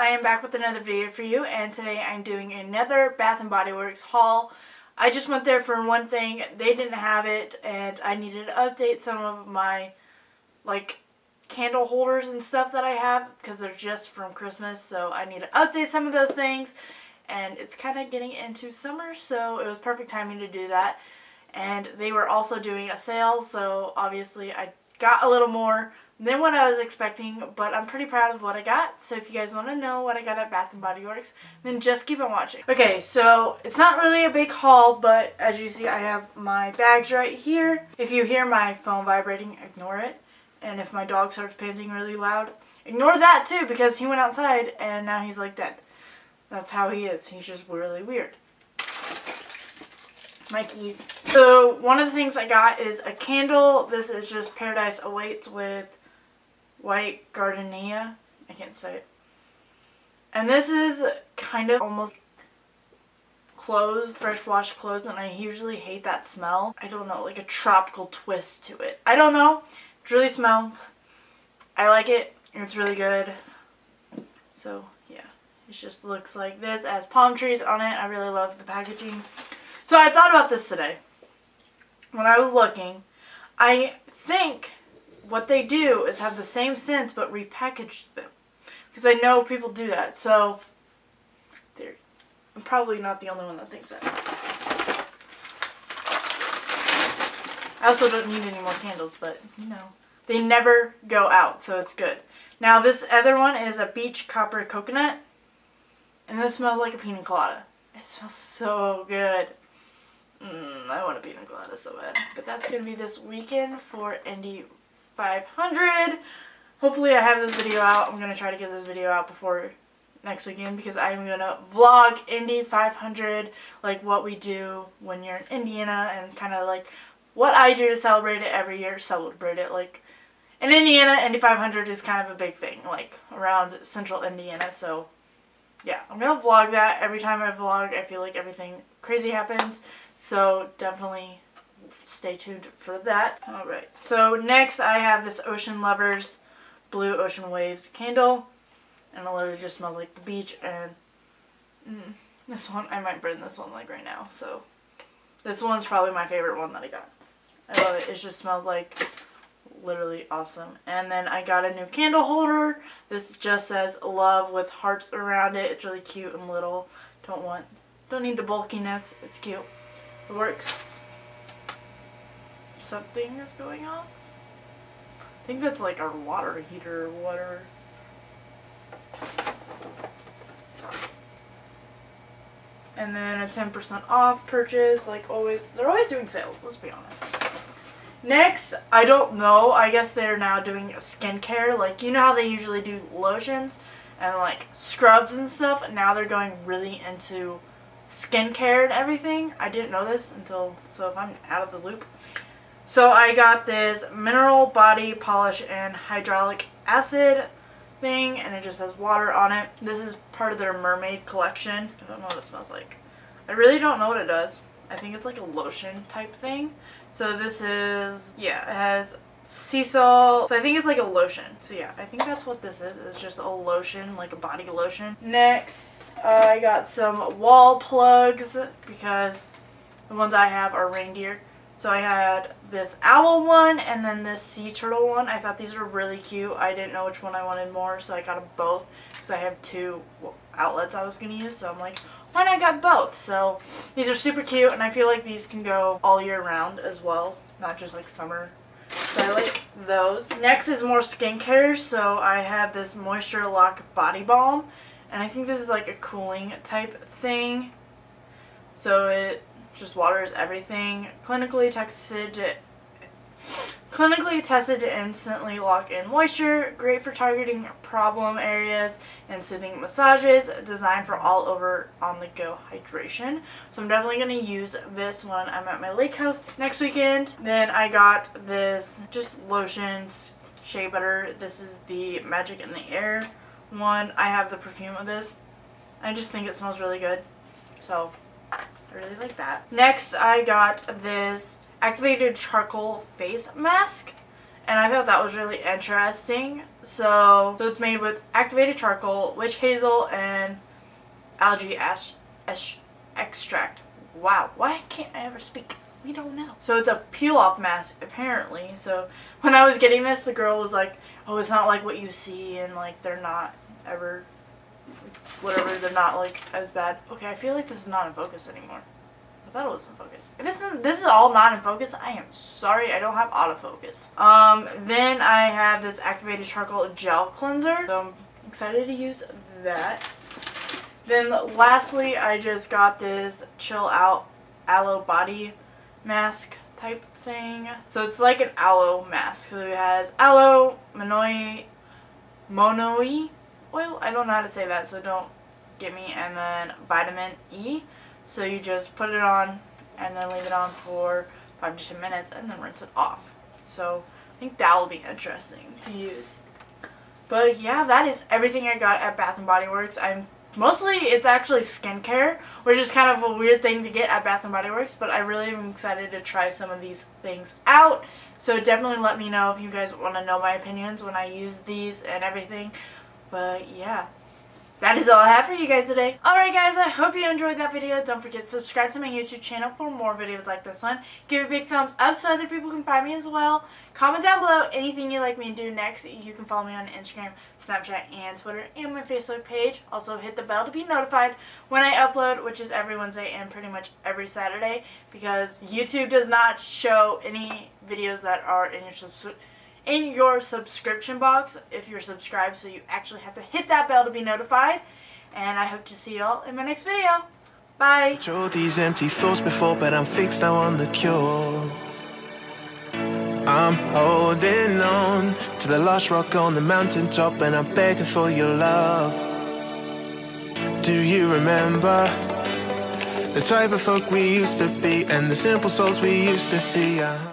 I am back with another video for you, and today I'm doing another Bath & Body Works haul. I just went there for one thing, they didn't have it, and I needed to update some of my, candle holders and stuff that I have, because they're just from Christmas, so I need to update some of those things, and it's kind of getting into summer, so it was perfect timing to do that. And they were also doing a sale, so obviously I got a little more than what I was expecting, but I'm pretty proud of what I got. So if you guys want to know what I got at Bath & Body Works, then just keep on watching. Okay, so it's not really a big haul, but as you see, I have my bags right here. If you hear my phone vibrating, ignore it. And if my dog starts panting really loud, ignore that too, because he went outside and now he's like dead. That's how he is. He's just really weird. My keys. So one of the things I got is a candle. This is just Paradise Awaits with white gardenia. I can't say it. And this is kind of almost clothes, fresh washed clothes, and I usually hate that smell. I don't know, like a tropical twist to it. I don't know. It really smells. I like it. It's really good. So yeah, it just looks like this. It has palm trees on it. I really love the packaging. So I thought about this today. When I was looking, I think what they do is have the same scents but repackage them. Because I know people do that. So I'm probably not the only one that thinks that. I also don't need any more candles, but you know, they never go out, so it's good. Now this other one is a Beach Copper Coconut. And this smells like a pina colada. It smells so good. I want a pina colada so bad. But that's going to be this weekend for Indy 500. Hopefully I have this video out. I'm going to try to get this video out before next weekend because I'm going to vlog Indy 500, like what we do when you're in Indiana and kind of like what I do to celebrate it every year. Celebrate it. Like in Indiana, Indy 500 is kind of a big thing, like around central Indiana. So yeah, I'm going to vlog that. Every time I vlog, I feel like everything crazy happens. So definitely stay tuned for that. Alright, so next I have this Ocean Lovers Blue Ocean Waves candle. And it literally just smells like the beach. And this one, I might burn this one like right now. So this one's probably my favorite one that I got. I love it. It just smells like literally awesome. And then I got a new candle holder. This just says love with hearts around it. It's really cute and little. Don't need the bulkiness. It's cute. It works. Something is going off. I think that's like our water heater or whatever. And then a 10% off purchase, like always. They're always doing sales, let's be honest. Next, I don't know, I guess they're now doing skincare. Like, you know how they usually do lotions and like scrubs and stuff? Now they're going really into skincare and everything. I didn't know this until, so if I'm out of the loop. So I got this mineral body polish and hydraulic acid thing, and it just has water on it. This is part of their mermaid collection. I don't know what it smells like. I really don't know what it does. I think it's like a lotion type thing. So this is, yeah, it has sea salt. So I think it's like a lotion. So yeah, I think that's what this is. It's just a lotion, like a body lotion. Next, I got some wall plugs because the ones I have are reindeer. So I had this owl one and then this sea turtle one. I thought these were really cute. I didn't know which one I wanted more, so I got them both because I have two outlets I was going to use. So I'm like, why not get both? So these are super cute, and I feel like these can go all year round as well, not just like summer. So I like those. Next is more skincare. So I have this Moisture Lock Body Balm, and I think this is like a cooling type thing. So it just waters everything. Clinically tested to instantly lock in moisture. Great for targeting problem areas and soothing massages. Designed for all over on the go hydration. So I'm definitely going to use this when I'm at my lake house next weekend. Then I got this just lotion, shea butter. This is the Magic in the Air one. I have the perfume of this. I just think it smells really good. So I really like that. Next, I got this activated charcoal face mask, and I thought that was really interesting. So it's made with activated charcoal, witch hazel, and algae extract. Wow, why can't I ever speak? We don't know. So it's a peel-off mask, apparently. So when I was getting this, the girl was like, oh, it's not like what you see, and like they're not ever, whatever, they're not like as bad. Okay, I feel like this is not in focus anymore. I thought it was in focus. If this is all not in focus, I am sorry, I don't have autofocus. Then I have this activated charcoal gel cleanser. So I'm excited to use that. Then lastly, I just got this chill out aloe body mask type thing. So it's like an aloe mask. So it has aloe, monoi oil. I don't know how to say that, so don't get me. And then vitamin E. So you just put it on and then leave it on for 5 to 10 minutes and then rinse it off. So I think that will be interesting to use. But yeah, that is everything I got at Bath & Body Works. Mostly it's actually skincare, which is kind of a weird thing to get at Bath & Body Works, but I really am excited to try some of these things out. So definitely let me know if you guys want to know my opinions when I use these and everything. But yeah, that is all I have for you guys today. Alright guys, I hope you enjoyed that video. Don't forget to subscribe to my YouTube channel for more videos like this one. Give a big thumbs up so other people can find me as well. Comment down below anything you'd like me to do next. You can follow me on Instagram, Snapchat, and Twitter, and my Facebook page. Also hit the bell to be notified when I upload, which is every Wednesday and pretty much every Saturday, because YouTube does not show any videos that are in your subscription box if you're subscribed, so you actually have to hit that bell to be notified. And I hope to see y'all in my next video. Bye. Control these empty thoughts before, but I'm fixed now on the cure. I'm holding on to the last rock on the mountaintop, and I'm begging for your love. Do you remember the type of folk we used to be and the simple souls we used to see?